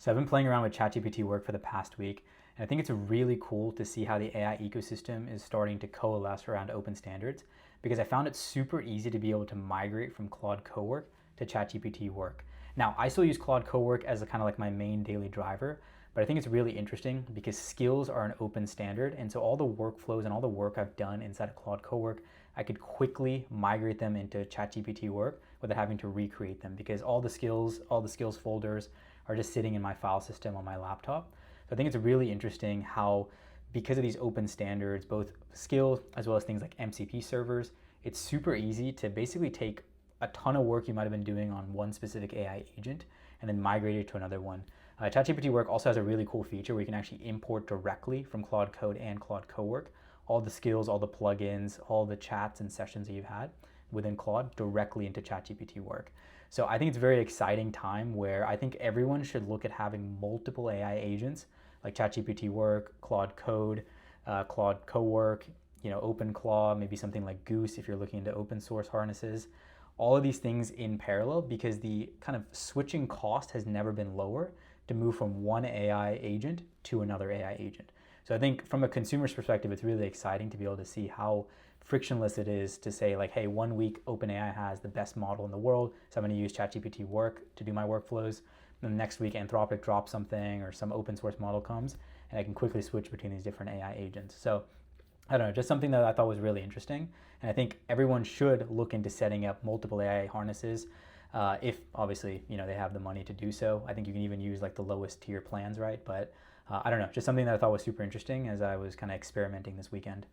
So I've been playing around with ChatGPT Work for the past week, and I think it's really cool to see how the AI ecosystem is starting to coalesce around open standards because I found it super easy to be able to migrate from Claude Cowork to ChatGPT Work. Now, I still use Claude Cowork as a kind of like my main daily driver, but I think it's really interesting because skills are an open standard, and so all the workflows and all the work I've done inside of Claude Cowork, I could quickly migrate them into ChatGPT Work without having to recreate them because all the skills folders are just sitting in my file system on my laptop. So I think it's really interesting how, because of these open standards, both skills as well as things like MCP servers, it's super easy to basically take a ton of work you might have been doing on one specific AI agent and then migrate it to another one. ChatGPT Work also has a really cool feature where you can actually import directly from Claude Code and Claude Cowork all the skills, all the plugins, all the chats and sessions that you've had within Claude directly into ChatGPT Work. So I think it's a very exciting time where I think everyone should look at having multiple AI agents like ChatGPT Work, Claude Code, Claude Cowork, OpenClaw, maybe something like Goose if you're looking into open source harnesses. All of these things in parallel because the kind of switching cost has never been lower to move from one AI agent to another AI agent. So I think from a consumer's perspective, it's really exciting to be able to see how frictionless it is to say like, hey, 1 week OpenAI has the best model in the world, so I'm going to use ChatGPT Work to do my workflows. And the next week Anthropic drops something or some open source model comes, and I can quickly switch between these different AI agents. So I don't know, just something that I thought was really interesting. And I think everyone should look into setting up multiple AI harnesses if obviously, they have the money to do so. I think you can even use like the lowest tier plans, right? But I don't know, just something that I thought was super interesting as I was kind of experimenting this weekend.